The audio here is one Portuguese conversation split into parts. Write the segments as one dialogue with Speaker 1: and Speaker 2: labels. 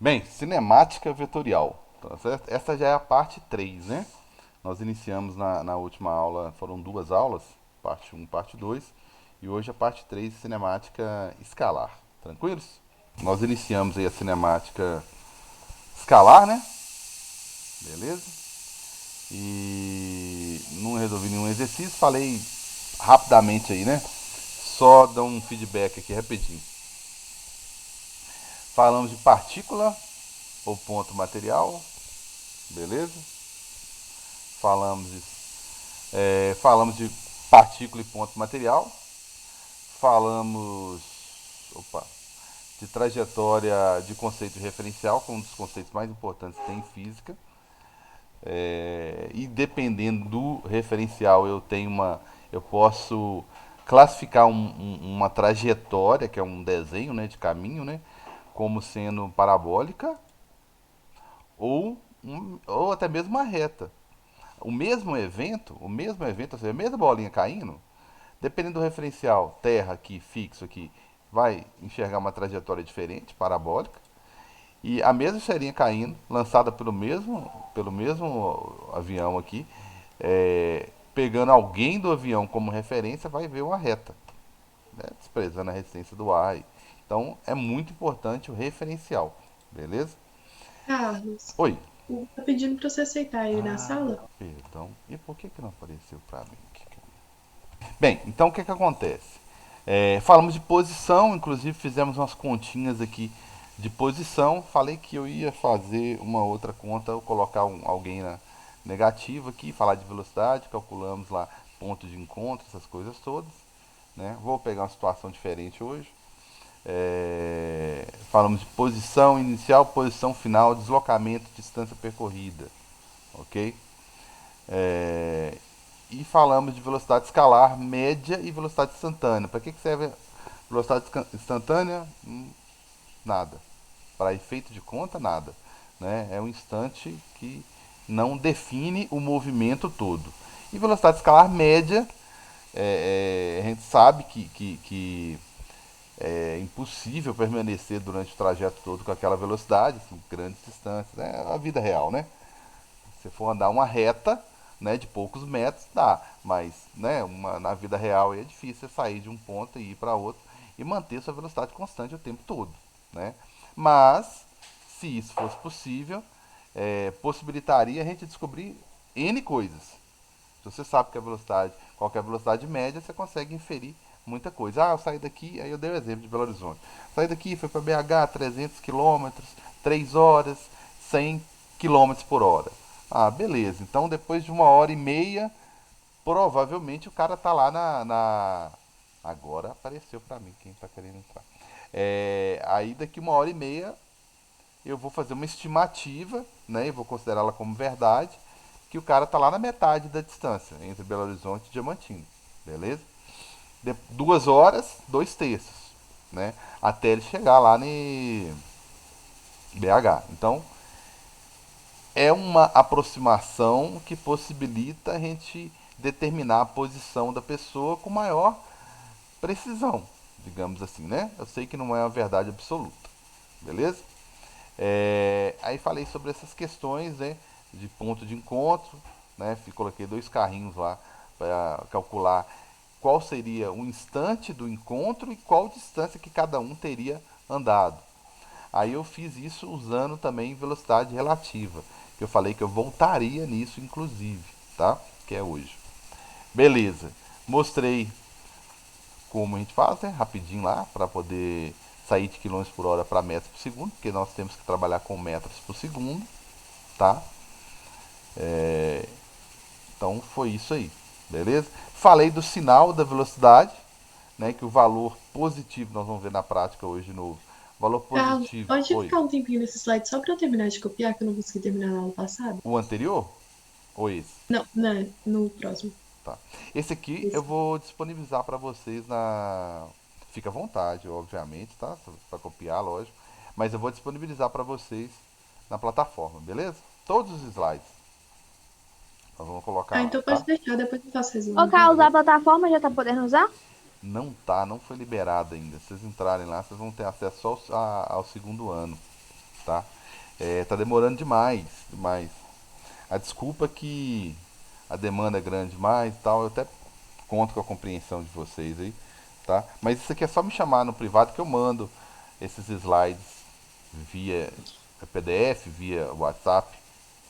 Speaker 1: Bem, cinemática vetorial. Tá certo? Essa já é a parte 3, né? Nós iniciamos na última aula, foram duas aulas, parte um, parte 2, e hoje a parte 3, cinemática escalar. Tranquilos? Nós iniciamos aí a cinemática escalar, né? Beleza? E não resolvi nenhum exercício, falei rapidamente aí, né? Só dar um feedback aqui rapidinho. Falamos de partícula ou ponto material, beleza? Falamos de, falamos de partícula e ponto material. Falamos, opa, de trajetória de conceito referencial, que é um dos conceitos mais importantes que tem em física. E dependendo do referencial, eu posso classificar uma trajetória, que é um desenho, né, de caminho, né, como sendo parabólica ou até mesmo uma reta. O mesmo evento, ou seja, a mesma bolinha caindo, dependendo do referencial, terra aqui, fixo aqui, vai enxergar uma trajetória diferente, parabólica. E a mesma serinha caindo, lançada pelo mesmo avião aqui, pegando alguém do avião como referência, vai ver uma reta, né? Desprezando a resistência do ar. Então é muito importante o referencial, beleza?
Speaker 2: Carlos,
Speaker 1: Oi.
Speaker 2: o Hugo tá pedindo pra você aceitar ele na
Speaker 1: Ah,
Speaker 2: sala?
Speaker 1: perdão. E por que não apareceu para mim? Bem, então o que acontece? Falamos de posição, inclusive fizemos umas continhas aqui de posição. Falei que eu ia fazer uma outra conta, eu colocar alguém na negativa aqui, falar de velocidade, calculamos lá ponto de encontro, essas coisas todas. Né? Vou pegar uma situação diferente hoje. Falamos de posição inicial, posição final, deslocamento, distância percorrida, ok? É, e falamos de velocidade escalar média e velocidade instantânea. Para que serve a velocidade instantânea? Nada. Para efeito de conta, nada. Né? É um instante que não define o movimento todo. E velocidade escalar média, a gente sabe que é impossível permanecer durante o trajeto todo com aquela velocidade, assim, grandes distâncias. É a vida real, né? Se for andar uma reta, né, de poucos metros, dá. Mas, né, na vida real é difícil você sair de um ponto e ir para outro e manter sua velocidade constante o tempo todo, né? Mas, se isso fosse possível, possibilitaria a gente descobrir N coisas. Se você sabe que a velocidade, qual que é a velocidade média, você consegue inferir muita coisa. Ah, eu saí daqui, aí eu dei o exemplo de Belo Horizonte. Saí daqui, foi para BH, 300 quilômetros, 3 horas, 100 quilômetros por hora. Ah, beleza. Então, depois de uma hora e meia, provavelmente o cara tá lá Agora apareceu para mim quem tá querendo entrar. Aí, daqui uma hora e meia, eu vou fazer uma estimativa, né? E vou considerá-la como verdade, que o cara tá lá na metade da distância entre Belo Horizonte e Diamantino, beleza? 2 horas, 2 terços, né? Até ele chegar lá em BH. Então, é uma aproximação que possibilita a gente determinar a posição da pessoa com maior precisão, digamos assim, né? Eu sei que não é uma verdade absoluta, beleza? Aí falei sobre essas questões, né, de ponto de encontro, né? Coloquei dois carrinhos lá para calcular qual seria o instante do encontro e qual distância que cada um teria andado. Aí eu fiz isso usando também velocidade relativa, que eu falei que eu voltaria nisso inclusive, tá? Que é hoje. Beleza. Mostrei como a gente faz, né? Rapidinho lá, para poder sair de quilômetros por hora para metros por segundo, porque nós temos que trabalhar com metros por segundo, tá? Então foi isso aí, beleza? Falei do sinal da velocidade, né? Que o valor positivo, nós vamos ver na prática hoje de novo. Valor
Speaker 2: Carlos,
Speaker 1: positivo.
Speaker 2: pode
Speaker 1: Oi.
Speaker 2: ficar um tempinho nesse slide só pra eu terminar de copiar, que eu não consegui terminar na aula passada?
Speaker 1: O anterior? Ou esse?
Speaker 2: Não, né, no próximo.
Speaker 1: Tá. Esse aqui eu
Speaker 2: Esse.
Speaker 1: vou disponibilizar para vocês na. Fica à vontade, obviamente, tá? Para copiar, lógico. Mas eu vou disponibilizar para vocês na plataforma, beleza? Todos os slides. Nós vamos colocar
Speaker 2: Ah,
Speaker 1: lá,
Speaker 2: então
Speaker 1: tá?
Speaker 2: pode deixar, depois eu faço resumo,
Speaker 3: Ô,
Speaker 2: então.
Speaker 3: Carlos, a
Speaker 1: Beleza?
Speaker 3: plataforma já tá podendo usar?
Speaker 1: Não tá, não foi liberado ainda. Se vocês entrarem lá, vocês vão ter acesso só ao segundo ano, tá? Tá demorando demais, demais. A desculpa é que a demanda é grande demais e tal, eu até conto com a compreensão de vocês aí, tá? Mas isso aqui é só me chamar no privado que eu mando esses slides via PDF, via WhatsApp,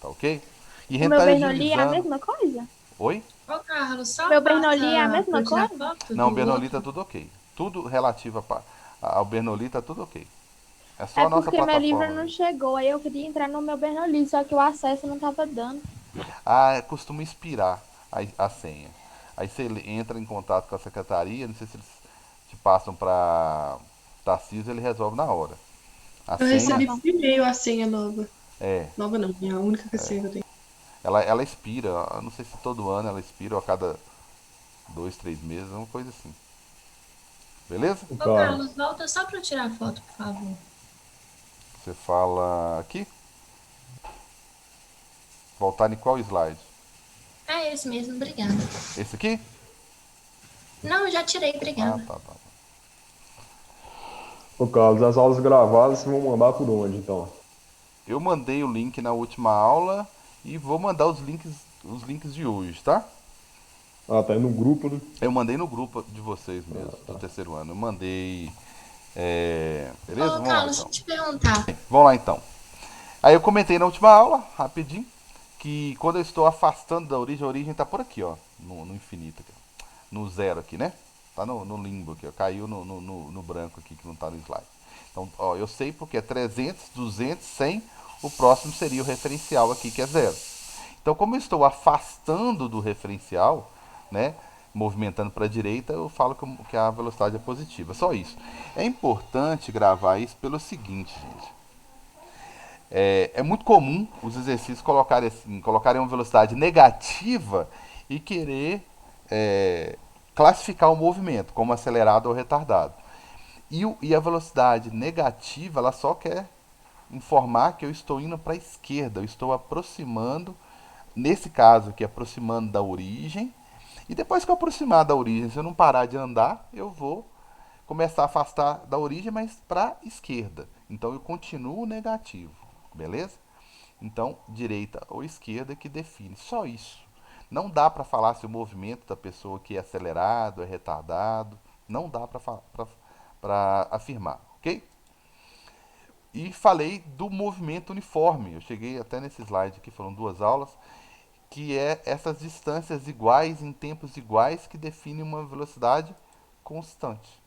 Speaker 1: tá ok? E a
Speaker 3: O
Speaker 1: gente
Speaker 3: meu
Speaker 1: tá
Speaker 3: Bernoulli é a
Speaker 1: agilizando.
Speaker 3: mesma coisa?
Speaker 1: Oi?
Speaker 2: Ô, Carlos,
Speaker 3: O
Speaker 2: só
Speaker 3: meu Bernoulli é a
Speaker 2: passa pra
Speaker 3: mesma
Speaker 2: eu tirar
Speaker 3: coisa?
Speaker 2: foto
Speaker 1: Não,
Speaker 2: do
Speaker 1: Bernoulli tá
Speaker 2: outro.
Speaker 1: tudo ok. Tudo relativo ao Bernoulli tá tudo ok. É só
Speaker 3: É
Speaker 1: a nossa
Speaker 3: porque meu livro
Speaker 1: plataforma
Speaker 3: não
Speaker 1: mesmo.
Speaker 3: chegou, aí eu queria entrar no meu Bernoulli, só que o acesso não tava dando.
Speaker 1: Ah, costuma expirar a senha. Aí você entra em contato com a secretaria, não sei se eles te passam para Tarcísio, ele resolve na hora. A
Speaker 2: Eu
Speaker 3: Tá
Speaker 1: senha,
Speaker 2: recebi
Speaker 3: bom.
Speaker 2: por e-mail a senha nova.
Speaker 1: é,
Speaker 2: Nova não, é a única senha que eu tenho.
Speaker 1: ela expira, eu não sei se todo ano ela expira ou a cada 2, 3 meses, uma coisa assim. Beleza?
Speaker 4: O
Speaker 2: Ô, Carlos,
Speaker 4: Carlos.
Speaker 2: volta só pra eu tirar foto, por favor.
Speaker 1: Você fala aqui, voltar em qual slide?
Speaker 2: É esse mesmo, obrigada.
Speaker 1: Esse aqui?
Speaker 2: Não, eu já tirei,
Speaker 1: Ah,
Speaker 2: obrigada.
Speaker 1: tá.
Speaker 4: O Carlos, as aulas gravadas você vão mandar por onde, então?
Speaker 1: Eu mandei o link na última aula e vou mandar os links de hoje, tá?
Speaker 4: Ah, tá aí no grupo, né?
Speaker 1: Eu mandei no grupo de vocês mesmo,
Speaker 4: Ah,
Speaker 1: do
Speaker 4: tá.
Speaker 1: terceiro ano. Eu mandei. Beleza?
Speaker 2: Ô,
Speaker 1: Vamos lá
Speaker 2: Carlos, deixa
Speaker 1: então.
Speaker 2: eu te perguntar.
Speaker 1: Vamos lá então. Aí eu comentei na última aula, rapidinho, que quando eu estou afastando da origem, a origem está por aqui, ó. No infinito aqui, ó. No zero aqui, né? Tá no limbo aqui, ó. Caiu no branco aqui que não tá no slide. Então, ó, eu sei porque é 300, 200, 100. O próximo seria o referencial aqui, que é zero. Então, como eu estou afastando do referencial, né, movimentando para a direita, eu falo que a velocidade é positiva. Só isso. É importante gravar isso pelo seguinte, gente. É muito comum os exercícios colocarem uma velocidade negativa e querer classificar o movimento como acelerado ou retardado. E a velocidade negativa, ela só quer informar que eu estou indo para a esquerda, eu estou aproximando, nesse caso aqui, aproximando da origem. E depois que eu aproximar da origem, se eu não parar de andar, eu vou começar a afastar da origem, mas para a esquerda. Então eu continuo negativo, beleza? Então, direita ou esquerda que define, só isso. Não dá para falar se o movimento da pessoa aqui é acelerado, é retardado, não dá para afirmar, ok? E falei do movimento uniforme. Eu cheguei até nesse slide aqui, foram 2 aulas, que é essas distâncias iguais em tempos iguais que definem uma velocidade constante.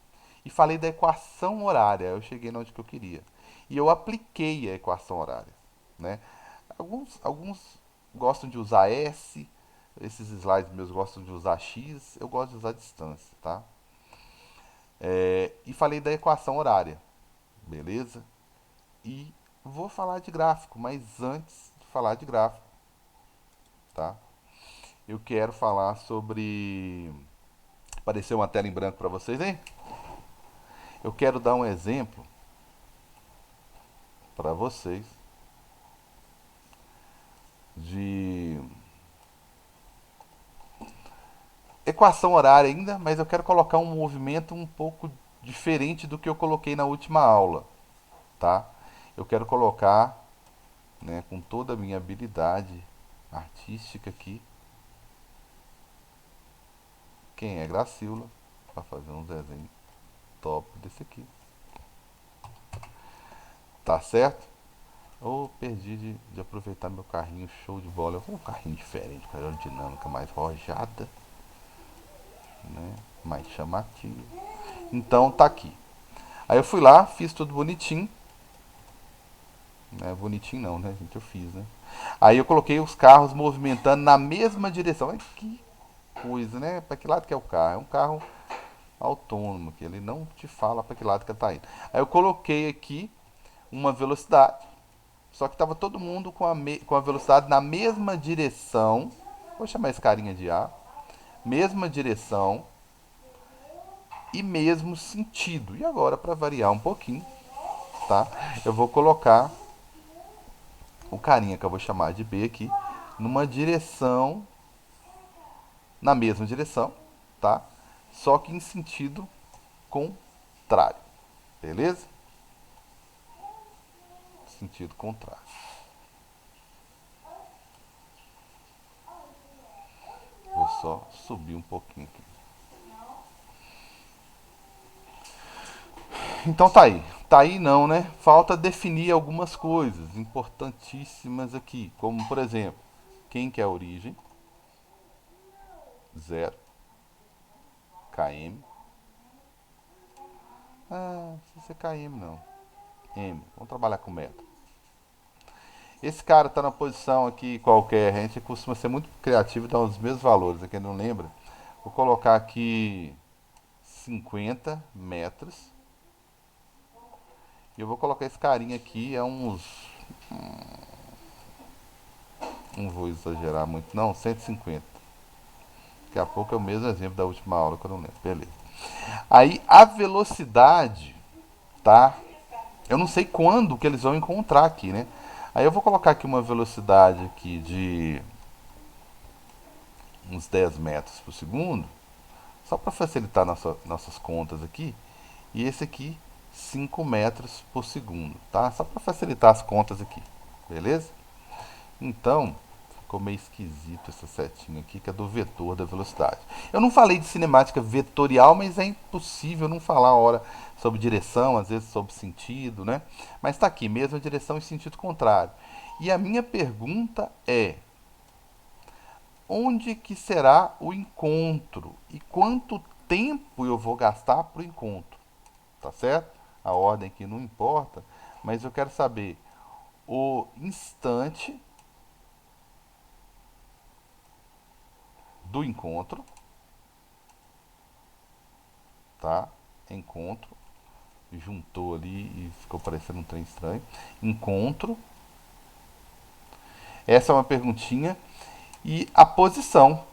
Speaker 1: E falei da equação horária, eu cheguei onde que eu queria. E eu apliquei a equação horária, né? Alguns gostam de usar S, esses slides meus gostam de usar X, eu gosto de usar distância, tá? E falei da equação horária, beleza? E vou falar de gráfico, mas antes de falar de gráfico, tá? Eu quero falar sobre. Apareceu uma tela em branco para vocês, hein? Eu quero dar um exemplo para vocês de equação horária ainda, mas eu quero colocar um movimento um pouco diferente do que eu coloquei na última aula, tá? Eu quero colocar, né, com toda a minha habilidade artística aqui, quem é Gracila, para fazer um desenho top desse aqui, tá certo? Ou perdi de aproveitar meu carrinho show de bola. Eu vou um carrinho diferente, com aerodinâmica mais rojada, né? Mais chamativo. Então tá aqui. Aí eu fui lá, fiz tudo bonitinho. Né? Bonitinho não, né, gente? Eu fiz, né? Aí eu coloquei os carros movimentando na mesma direção. Olha que coisa, né? Para que lado que é o carro? É um carro autônomo, que ele não te fala para que lado que ele tá indo. Aí eu coloquei aqui uma velocidade, só que tava todo mundo com a velocidade na mesma direção. Vou chamar esse carinha de A. Mesma direção e mesmo sentido. E agora, para variar um pouquinho, tá? Eu vou colocar o carinha que eu vou chamar de B aqui numa direção, na mesma direção, tá? Só que em sentido contrário, beleza? sentido contrário. Vou só subir um pouquinho aqui. Então tá aí. Tá aí não, né? Falta definir algumas coisas importantíssimas aqui. Como, por exemplo, quem que é a origem? 0 km. Ah, não precisa ser km não. M. Vamos trabalhar com metro. Esse cara está na posição aqui qualquer. A gente costuma ser muito criativo e dar os mesmos valores. Aqui não lembra? Vou colocar aqui 50 metros. E eu vou colocar esse carinha aqui. É uns. Não vou exagerar muito, não. 150. Daqui a pouco é o mesmo exemplo da última aula que eu não lembro. Beleza. Aí a velocidade, tá? Eu não sei quando que eles vão encontrar aqui, né? Aí eu vou colocar aqui uma velocidade aqui de uns 10 metros por segundo, só para facilitar nossas contas aqui. E esse aqui, 5 metros por segundo, tá? Só para facilitar as contas aqui, beleza? Então, ficou meio esquisito essa setinha aqui, que é do vetor da velocidade. Eu não falei de cinemática vetorial, mas é impossível não falar a hora sobre direção, às vezes sobre sentido, né? Mas está aqui, mesma direção e sentido contrário. E a minha pergunta é: onde que será o encontro? E quanto tempo eu vou gastar para o encontro? Tá certo? A ordem aqui não importa, mas eu quero saber o instante do encontro, tá? Encontro, juntou ali e ficou parecendo um trem estranho. Encontro. Essa é uma perguntinha. E a posição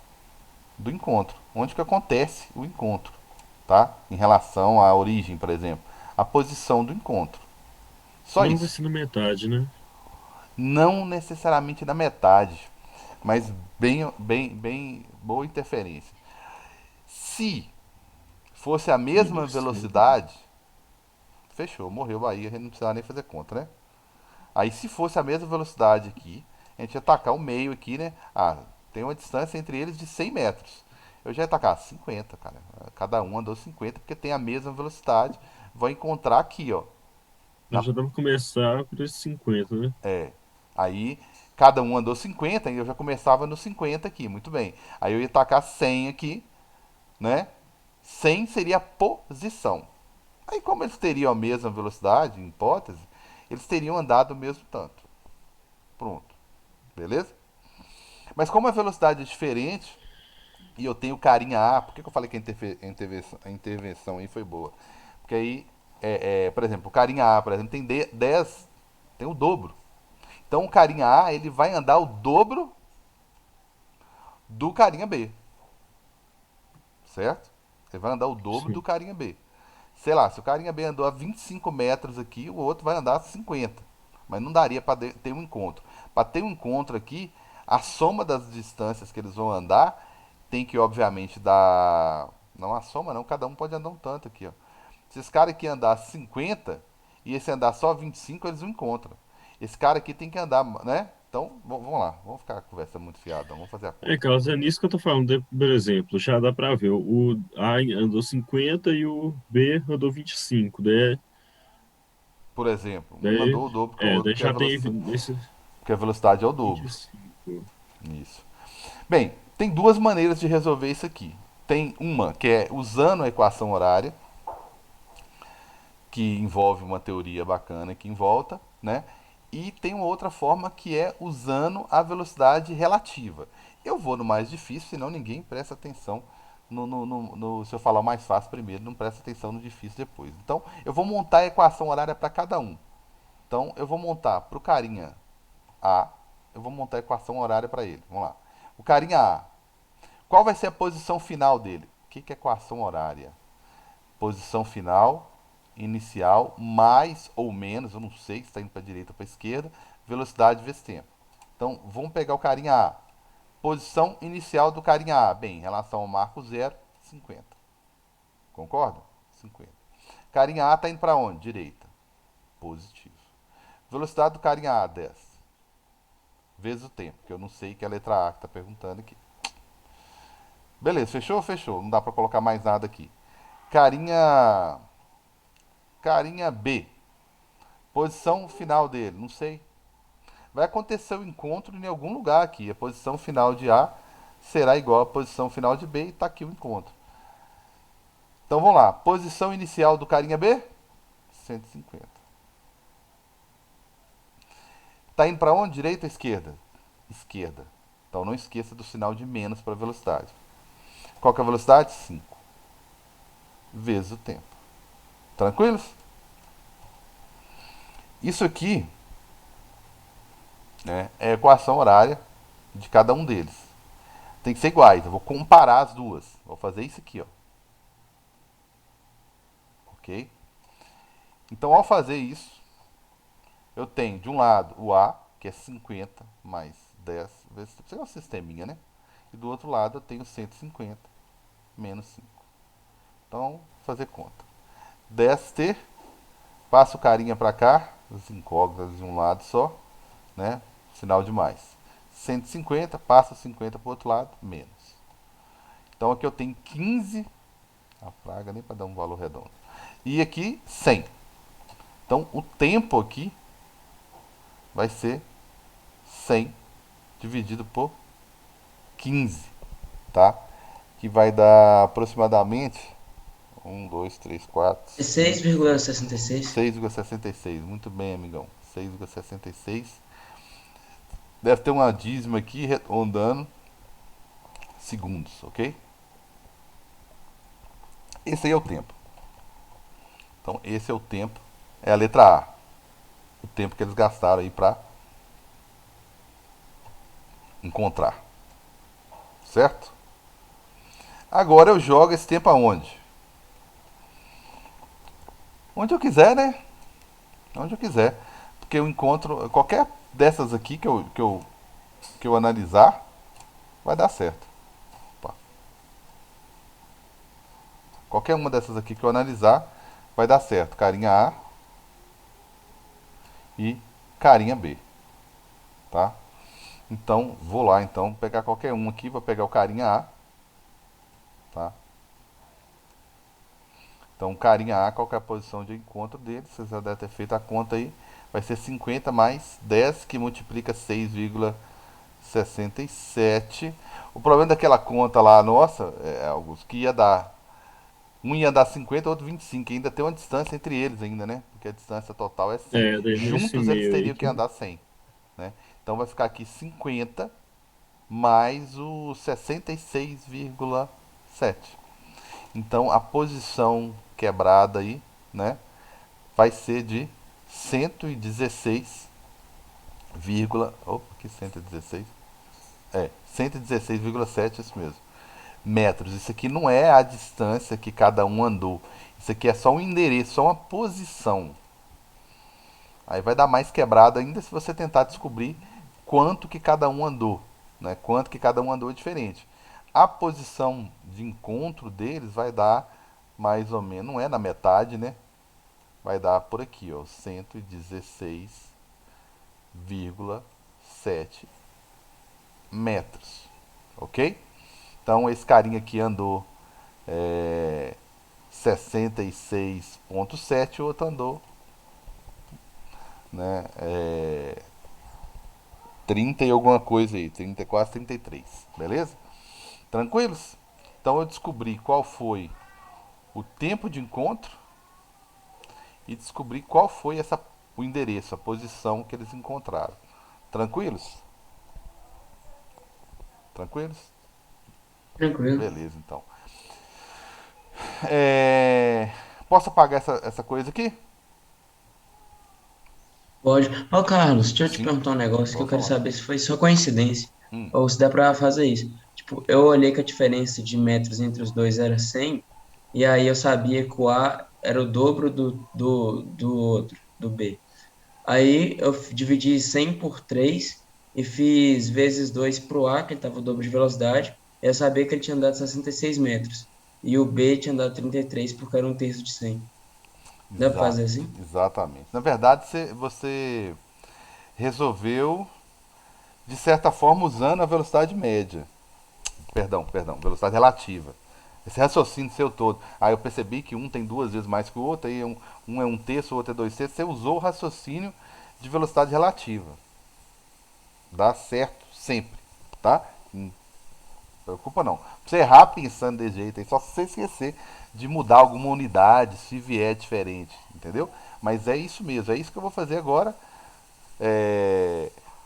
Speaker 1: do encontro, onde que acontece o encontro, tá? Em relação à origem, por exemplo, a posição do encontro. Só
Speaker 5: Não vai
Speaker 1: isso.
Speaker 5: ser na metade, né?
Speaker 1: Não necessariamente na metade, mas bem boa interferência. Se fosse a mesma
Speaker 5: No centro.
Speaker 1: velocidade, fechou, morreu Bahia, a gente não precisava nem fazer conta, né? Aí se fosse a mesma velocidade aqui, a gente ia tacar o meio aqui, né? Ah, tem uma distância entre eles de 100 metros. Eu já ia tacar 50, cara. Cada um andou 50 porque tem a mesma velocidade. Vou encontrar aqui, ó.
Speaker 5: Nós
Speaker 1: Na,
Speaker 5: já dava pra começar por esses 50, né?
Speaker 1: aí cada um andou 50 e eu já começava no 50 aqui, muito bem. Aí eu ia tacar 100 aqui, né? 100 seria a posição. Aí como eles teriam a mesma velocidade, em hipótese, eles teriam andado o mesmo tanto. Pronto. Beleza? Mas como a velocidade é diferente e eu tenho carinha A, por que eu falei que a intervenção aí foi boa? Porque aí, por exemplo, o carinha A, por exemplo, tem 10, tem o dobro. Então o carinha A ele vai andar o dobro do carinha B, certo? Ele vai andar o dobro do
Speaker 5: Sim.
Speaker 1: carinha B. Sei lá, se o carinha B andou a 25 metros aqui, o outro vai andar a 50. Mas não daria para ter um encontro. Para ter um encontro aqui, a soma das distâncias que eles vão andar tem que, obviamente, dar. Não a soma, não, cada um pode andar um tanto aqui, ó. Se esse cara aqui andar 50 e esse andar só 25, eles não encontram. Esse cara aqui tem que andar, né? Então, vamos lá, vamos ficar com a conversa muito fiada, vamos fazer a
Speaker 5: É,
Speaker 1: conta.
Speaker 5: Carlos, é nisso que eu tô falando. Por exemplo, já dá pra ver. O A andou 50 e o B andou 25.
Speaker 1: Por exemplo, um
Speaker 5: Daí,
Speaker 1: andou o dobro que o outro,
Speaker 5: daí já tem esse
Speaker 1: porque a velocidade é o dobro.
Speaker 5: 25.
Speaker 1: Isso. Bem, tem duas maneiras de resolver isso aqui. Tem uma que é usando a equação horária, que envolve uma teoria bacana aqui em volta, né? E tem uma outra forma que é usando a velocidade relativa. Eu vou no mais difícil, senão ninguém presta atenção se eu falar o mais fácil primeiro, não presta atenção no difícil depois. Então, eu vou montar a equação horária para cada um. Então, eu vou montar para o carinha A, eu vou montar a equação horária para ele. Vamos lá. O carinha A, qual vai ser a posição final dele? O que é equação horária? Posição final, inicial, mais ou menos, eu não sei se está indo para a direita ou para a esquerda, velocidade vezes tempo. Então, vamos pegar o carinha A. Posição inicial do carinha A. Bem, em relação ao marco zero, 50. Concorda? 50. Carinha A está indo para onde? Direita. Positivo. Velocidade do carinha A, 10. Vezes o tempo, que eu não sei que é a letra A que tá perguntando aqui. Beleza, fechou? Fechou. Não dá pra colocar mais nada aqui. Carinha. Carinha B. Posição final dele, não sei. Vai acontecer o encontro em algum lugar aqui. A posição final de A será igual à posição final de B e tá aqui o encontro. Então vamos lá. Posição inicial do carinha B? 150. Tá indo para onde? Direita ou esquerda? Esquerda. Então não esqueça do sinal de menos para velocidade. Qual que é a velocidade? 5 vezes o tempo. Tranquilos? Isso aqui, né, é a equação horária de cada um deles. Tem que ser iguais. Eu vou comparar as duas. Vou fazer isso aqui, ó. Ok? Então, ao fazer isso, eu tenho de um lado o A, que é 50 mais 10 vezes. Isso é um sisteminha, né? E do outro lado eu tenho 150 menos 5. Então, vou fazer conta. 10t, passa o carinha para cá, as incógnitas de um lado só, né? Sinal de mais. 150, passa 50 para o outro lado, menos. Então aqui eu tenho 15, a praga nem para dar um valor redondo. E aqui 100. Então o tempo aqui vai ser 100 dividido por 15, tá? Que vai dar aproximadamente 1, 2, 3, 4,
Speaker 6: 6,66.
Speaker 1: 6,66. Muito bem, amigão. 6,66. Deve ter uma dízima aqui rondando segundos, ok? Esse aí é o tempo. Então, esse é o tempo. É a letra A. O tempo que eles gastaram aí pra encontrar. Certo? Agora eu jogo esse tempo aonde? Onde eu quiser, né? Onde eu quiser. Porque eu encontro qualquer dessas aqui que eu analisar, vai dar certo. Opa. Qualquer uma dessas aqui que eu analisar, vai dar certo. Carinha A e carinha B. Tá? Então, vou lá então pegar qualquer um aqui, vou pegar o carinha A. Tá? Então, carinha A, qual que é a posição de encontro dele? Vocês já devem ter feito a conta aí. Vai ser 50 mais 10, que multiplica 6,67. O problema daquela conta lá, nossa, Augusto, que ia dar. Um ia dar 50, outro 25. Ainda tem uma distância entre eles ainda, né? Porque a distância total é 100.
Speaker 5: Nesse
Speaker 1: Juntos eles
Speaker 5: meio aí
Speaker 1: teriam que andar 100. Né? Então vai ficar aqui 50 mais o 66,7. Então a posição quebrada aí, né, vai ser de 116, opa, que 116? 116,7, isso mesmo. Metros. Isso aqui não é a distância que cada um andou. Isso aqui é só um endereço, só uma posição. Aí vai dar mais quebrado ainda se você tentar descobrir quanto que cada um andou, né? Quanto que cada um andou é diferente. A posição de encontro deles vai dar mais ou menos, não é na metade, né? Vai dar por aqui, ó, 116,7 metros, ok? Então esse carinha aqui andou 66,7, o outro andou, né, 30 e alguma coisa aí, 30, quase 33, beleza? Tranquilos? Então eu descobri qual foi o tempo de encontro e descobri qual foi o endereço, a posição que eles encontraram. Tranquilos? Tranquilos?
Speaker 6: Tranquilo.
Speaker 1: Beleza, então. Posso apagar essa coisa aqui?
Speaker 6: Pode. Ó, Carlos, deixa eu te
Speaker 1: Sim.
Speaker 6: perguntar um negócio que eu
Speaker 1: Pode
Speaker 6: quero
Speaker 1: falar.
Speaker 6: saber se foi só coincidência
Speaker 1: Hum.
Speaker 6: ou se dá pra fazer isso. Tipo, eu olhei que a diferença de metros entre os dois era 100, e aí eu sabia que o A era o dobro do outro, do B. Aí eu dividi 100 por 3 e fiz vezes 2 pro A, que ele tava o dobro de velocidade, e eu sabia que ele tinha andado 66 metros. E o B tinha andado 33 porque era um terço de 100. Dá pra fazer assim?
Speaker 1: Exatamente. Na verdade, você resolveu, de certa forma, usando a velocidade média. Perdão, velocidade relativa. Esse raciocínio seu todo. Aí eu percebi que um tem duas vezes mais que o outro, aí um é um terço, o outro é dois terços. Você usou o raciocínio de velocidade relativa. Dá certo sempre, tá? Não preocupa não. Pra você errar pensando desse jeito aí, só se você esquecer de mudar alguma unidade, se vier diferente, entendeu? Mas é isso mesmo, é isso que eu vou fazer agora.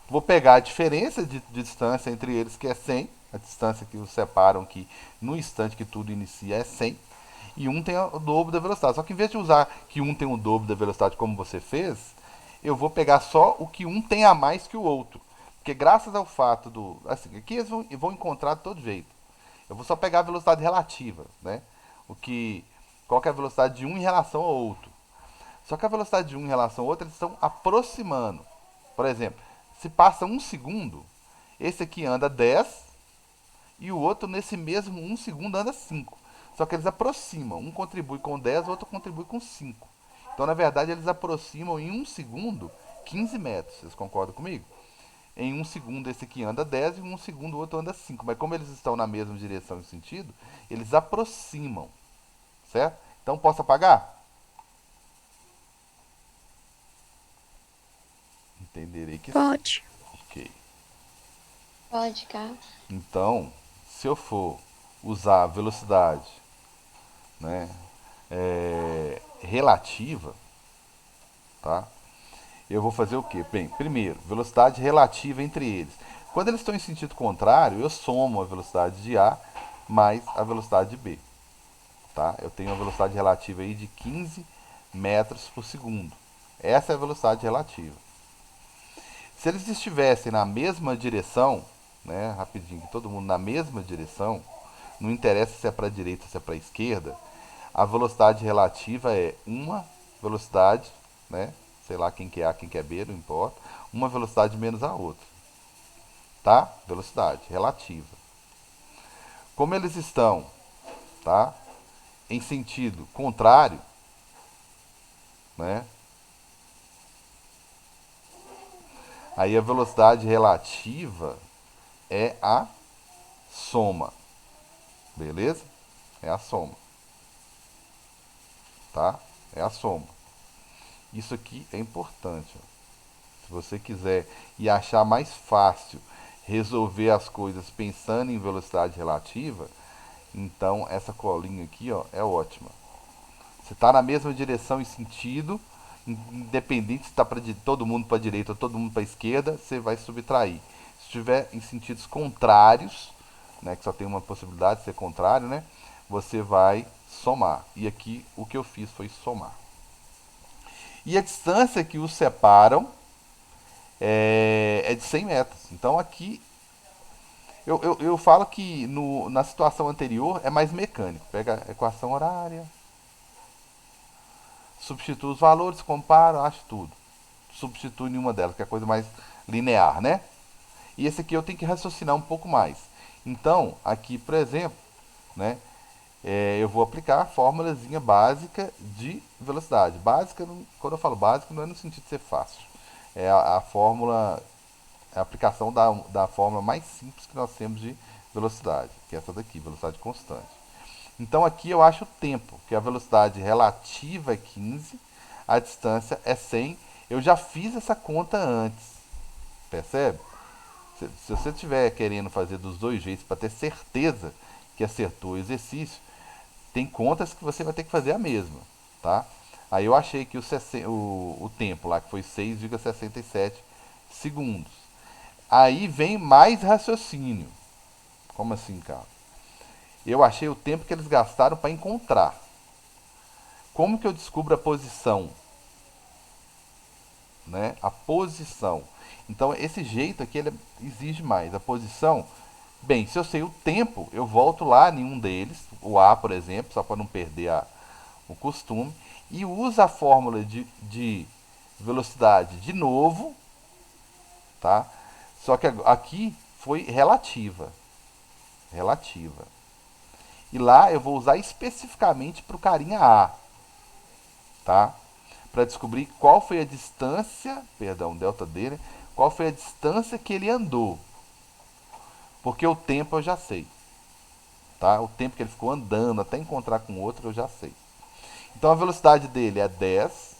Speaker 1: Vou pegar a diferença de distância entre eles, que é 100, a distância que os separam, que no instante que tudo inicia é 100, e um tem o dobro da velocidade. Só que em vez de usar que um tem o dobro da velocidade como você fez, eu vou pegar só o que um tem a mais que o outro. Porque graças ao fato do... Assim, aqui eles vão encontrar de todo jeito. Eu vou só pegar a velocidade relativa, né? Qual que é a velocidade de um em relação ao outro. Só que a velocidade de um em relação ao outro, eles estão aproximando. Por exemplo, se passa um segundo, esse aqui anda 10 e o outro nesse mesmo um segundo anda 5. Só que eles aproximam. Um contribui com 10, o outro contribui com 5. Então, na verdade, eles aproximam em um segundo 15 metros. Vocês concordam comigo? Em um segundo esse aqui anda 10 e em um segundo o outro anda 5. Mas como eles estão na mesma direção e sentido, eles aproximam. Certo? Então, posso apagar? Entenderei que sim.
Speaker 7: Pode.
Speaker 1: Ok.
Speaker 7: Pode, cara.
Speaker 1: Então, se eu for usar a velocidade, né, relativa, tá? Eu vou fazer o quê? Bem, primeiro, velocidade relativa entre eles. Quando eles estão em sentido contrário, eu somo a velocidade de A mais a velocidade de B. Tá? Eu tenho uma velocidade relativa aí de 15 metros por segundo. Essa é a velocidade relativa. Se eles estivessem na mesma direção, né, rapidinho, todo mundo na mesma direção, não interessa se é para a direita ou se é para a esquerda, a velocidade relativa é uma velocidade, né, sei lá quem que é A, quem que é B, não importa, uma velocidade menos a outra. Tá? Velocidade relativa. Como eles estão, tá, em sentido contrário, né, aí a velocidade relativa é a soma. Beleza? É a soma. Tá? É a soma. Isso aqui é importante. Ó. Se você quiser e achar mais fácil resolver as coisas pensando em velocidade relativa, então essa colinha aqui, ó, é ótima. Você está na mesma direção e sentido, independente se está todo mundo para a direita ou todo mundo para a esquerda, você vai subtrair. Se estiver em sentidos contrários, né, que só tem uma possibilidade de ser contrário, né, você vai somar. E aqui o que eu fiz foi somar. E a distância que os separam é de 100 metros. Então aqui eu falo que na situação anterior é mais mecânico. Pega a equação horária, substitui os valores, compara, acha tudo. Substitui nenhuma delas, que é a coisa mais linear, né? E esse aqui eu tenho que raciocinar um pouco mais. Então, aqui, por exemplo, né, eu vou aplicar a fórmulazinha básica de velocidade. Básica, quando eu falo básica, não é no sentido de ser fácil. É a fórmula, a aplicação da fórmula mais simples que nós temos de velocidade, que é essa daqui, velocidade constante. Então aqui eu acho o tempo, que a velocidade relativa é 15, a distância é 100. Eu já fiz essa conta antes, percebe? Se você estiver querendo fazer dos dois jeitos para ter certeza que acertou o exercício, tem contas que você vai ter que fazer a mesma, tá? Aí eu achei que o tempo lá, que foi 6,67 segundos. Aí vem mais raciocínio. Como assim, cara? Eu achei o tempo que eles gastaram para encontrar. Como que eu descubro a posição? Né? A posição. Então, esse jeito aqui ele exige mais. A posição, bem, se eu sei o tempo, eu volto lá em um deles, o A, por exemplo, só para não perder o costume, e uso a fórmula de velocidade de novo, tá? Só que aqui foi relativa. Relativa. E lá eu vou usar especificamente para o carinha A. tá? Para descobrir qual foi a distância, perdão, delta dele, qual foi a distância que ele andou. Porque o tempo eu já sei, tá? O tempo que ele ficou andando até encontrar com outro eu já sei. Então a velocidade dele é 10,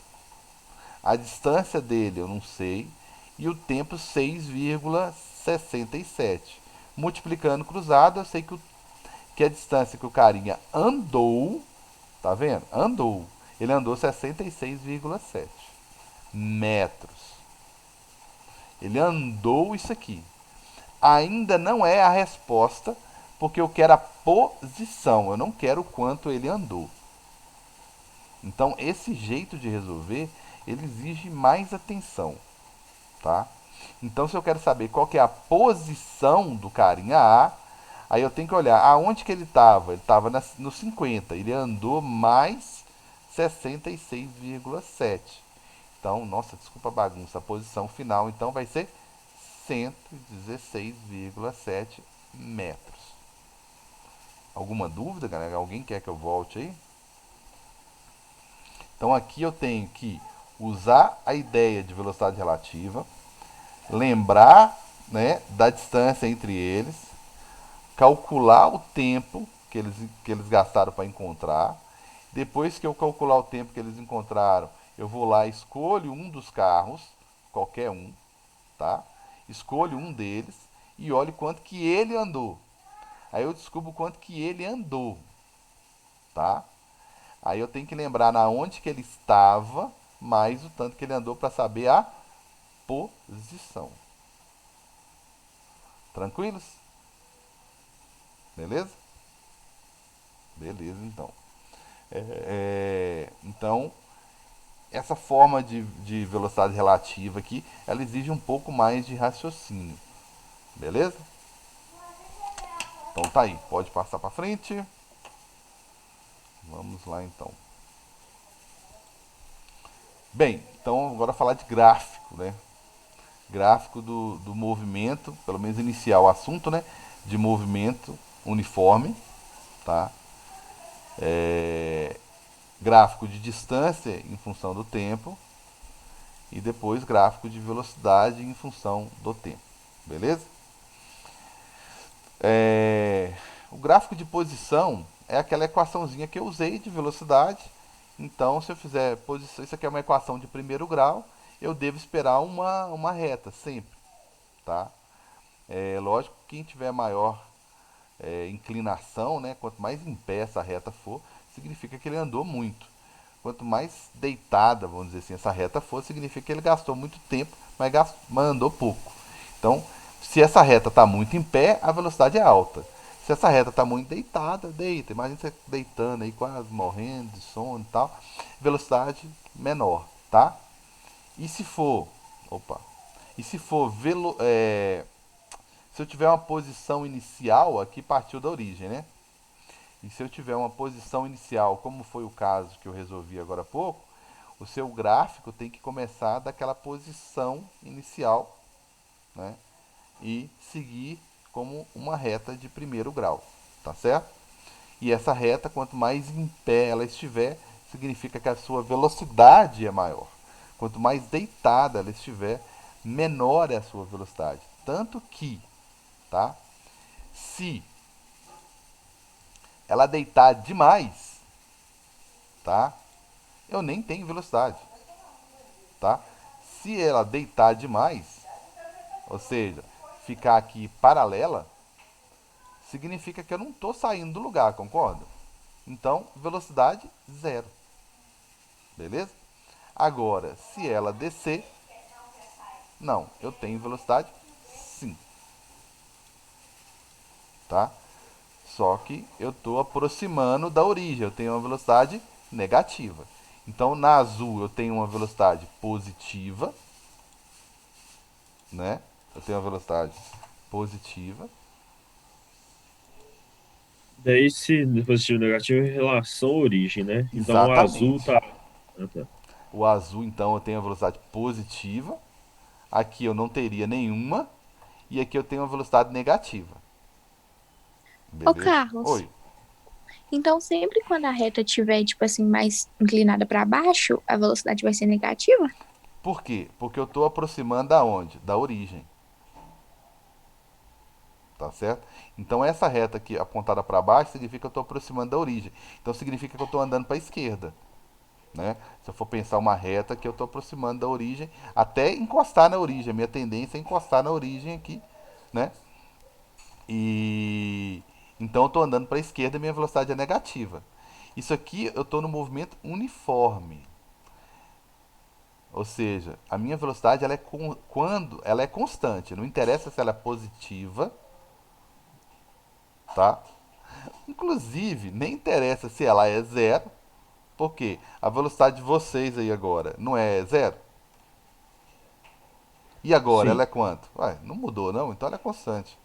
Speaker 1: a distância dele eu não sei, e o tempo 6,67. Multiplicando cruzado, eu sei que a distância que o carinha andou, tá vendo? Andou. Ele andou 66,7 metros. Ele andou isso aqui. Ainda não é a resposta, porque eu quero a posição, eu não quero o quanto ele andou. Então, esse jeito de resolver, ele exige mais atenção, tá? Então, se eu quero saber qual que é a posição do carinha A, aí eu tenho que olhar aonde que ele estava. Ele estava no 50, ele andou mais 66,7. Então, nossa, desculpa a bagunça, a posição final então vai ser 116,7 metros. Alguma dúvida, galera? Alguém quer que eu volte aí? Então aqui eu tenho que usar a ideia de velocidade relativa, lembrar, né, da distância entre eles, calcular o tempo que eles gastaram para encontrar. Depois que eu calcular o tempo que eles encontraram, eu vou lá e escolho um dos carros, qualquer um, tá? Escolho um deles e olho quanto que ele andou. Aí eu descubro quanto que ele andou, tá? Aí eu tenho que lembrar na onde que ele estava, mais o tanto que ele andou para saber a posição. Tranquilos? Beleza? Beleza, então. Então, essa forma de velocidade relativa aqui, ela exige um pouco mais de raciocínio. Beleza? Então tá aí, pode passar para frente. Vamos lá então. Bem, então agora falar de gráfico, né? Gráfico do movimento, pelo menos iniciar o assunto, né? De movimento uniforme, tá? Gráfico de distância em função do tempo e depois gráfico de velocidade em função do tempo, beleza? O gráfico de posição é aquela equaçãozinha que eu usei de velocidade. Então, se eu fizer posição, isso aqui é uma equação de primeiro grau, eu devo esperar uma reta sempre, tá? É lógico que quem tiver maior inclinação, né, quanto mais em pé essa reta for, significa que ele andou muito. Quanto mais deitada, vamos dizer assim, essa reta for, significa que ele gastou muito tempo, mas andou pouco. Então, se essa reta está muito em pé, a velocidade é alta. Se essa reta está muito deitada, deita. Imagina você deitando aí, quase morrendo de sono e tal. Velocidade menor, tá? E se for, opa, e se for se eu tiver uma posição inicial, aqui partiu da origem, né? E se eu tiver uma posição inicial, como foi o caso que eu resolvi agora há pouco, o seu gráfico tem que começar daquela posição inicial, né? E seguir como uma reta de primeiro grau, tá certo? E essa reta, quanto mais em pé ela estiver, significa que a sua velocidade é maior. Quanto mais deitada ela estiver, menor é a sua velocidade. Tanto que, tá? Se ela deitar demais, tá? Eu nem tenho velocidade, tá? Se ela deitar demais, ou seja, ficar aqui paralela, significa que eu não estou saindo do lugar, concorda? Então, velocidade zero. Beleza? Agora, se ela descer, não, eu tenho velocidade sim. Tá? Só que eu estou aproximando da origem, eu tenho uma velocidade negativa. Então, na azul eu tenho uma velocidade positiva, né? Eu tenho uma velocidade positiva.
Speaker 5: Daí, se positivo e negativo é em relação à origem, né? Então, o azul
Speaker 1: Exatamente.
Speaker 5: tá. Ah, tá.
Speaker 1: O azul, então, eu tenho a velocidade positiva. Aqui eu não teria nenhuma. E aqui eu tenho uma velocidade negativa.
Speaker 7: Ô,
Speaker 1: Beleza?
Speaker 7: Carlos,
Speaker 1: Oi.
Speaker 3: Então, sempre quando a reta estiver, tipo assim, mais inclinada para baixo, a velocidade vai ser negativa?
Speaker 1: Por quê? Porque eu estou aproximando da onde? Da origem. Tá certo? Então essa reta aqui apontada para baixo significa que eu estou aproximando da origem. Então significa que eu estou andando para a esquerda. Né? Se eu for pensar uma reta que eu estou aproximando da origem, até encostar na origem. A minha tendência é encostar na origem aqui. Né? E então eu estou andando para a esquerda e minha velocidade é negativa. Isso aqui eu estou no movimento uniforme. Ou seja, a minha velocidade ela é quando ela é constante. Não interessa se ela é positiva, tá? Inclusive, nem interessa se ela é zero, porque a velocidade de vocês aí agora não é zero. E agora
Speaker 5: Sim.
Speaker 1: ela é quanto? Ué, não mudou não, então ela é constante.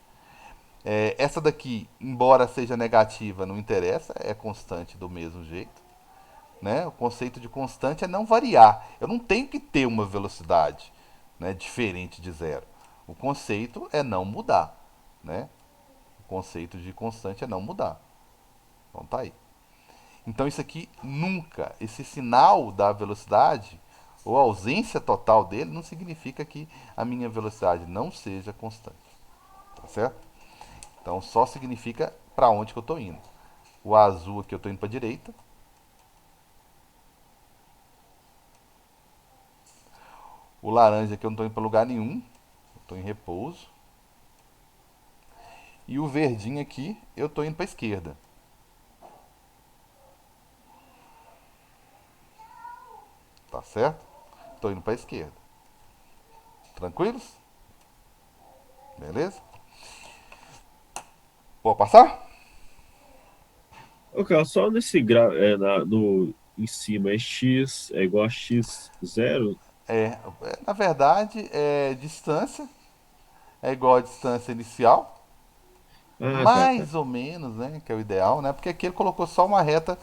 Speaker 1: Essa daqui, embora seja negativa, não interessa, é constante do mesmo jeito. Né? O conceito de constante é não variar. Eu não tenho que ter uma velocidade, né, diferente de zero. O conceito é não mudar. Né? O conceito de constante é não mudar. Então tá aí. Então isso aqui nunca, esse sinal da velocidade ou a ausência total dele não significa que a minha velocidade não seja constante. Tá certo? Então só significa para onde que eu estou indo. O azul aqui eu estou indo para a direita. O laranja aqui eu não estou indo para lugar nenhum. Estou em repouso. E o verdinho aqui eu estou indo para a esquerda. Tá certo? Estou indo para a esquerda. Tranquilos? Beleza? Pode passar?
Speaker 5: Ok, só nesse no em cima é x é igual a x zero.
Speaker 1: Na verdade, distância é igual a distância inicial,
Speaker 5: Ah, tá, tá.
Speaker 1: mais ou menos, né? Que é o ideal, né? Porque aqui ele colocou só uma reta,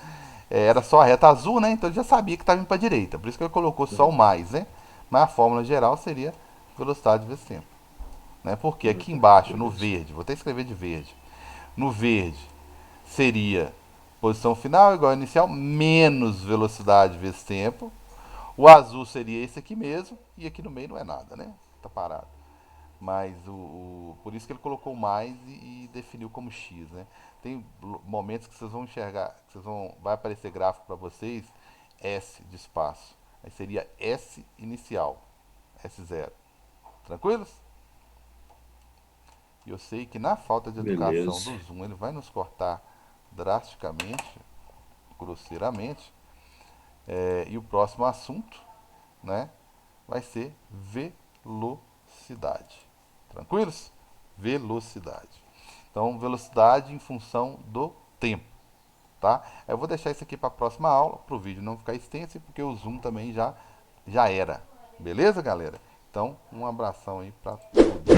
Speaker 1: era só a reta azul, né? Então ele já sabia que estava indo para a direita, por isso que ele colocou só o
Speaker 5: Uhum.
Speaker 1: mais, né? Mas a fórmula geral seria velocidade vezes tempo, né? Porque
Speaker 5: Ah,
Speaker 1: aqui
Speaker 5: tá.
Speaker 1: embaixo, no
Speaker 5: Beleza.
Speaker 1: verde, vou até escrever de verde, no verde seria posição final igual a inicial menos velocidade vezes tempo. O azul seria esse aqui mesmo, e aqui no meio não é nada, né? Tá parado. Mas por isso que ele colocou mais e definiu como X, né? Tem momentos que vocês vão enxergar, que vai aparecer gráfico para vocês S de espaço. Aí seria S inicial, S0. Tranquilos? E eu sei que na falta de educação
Speaker 5: Beleza.
Speaker 1: do Zoom ele vai nos cortar drasticamente, grosseiramente. E o próximo assunto, né, vai ser velocidade. Tranquilos? Velocidade. Então, velocidade em função do tempo, tá? Eu vou deixar isso aqui para a próxima aula, para o vídeo não ficar extenso, porque o Zoom também já era. Beleza, galera? Então, um abração aí para todos.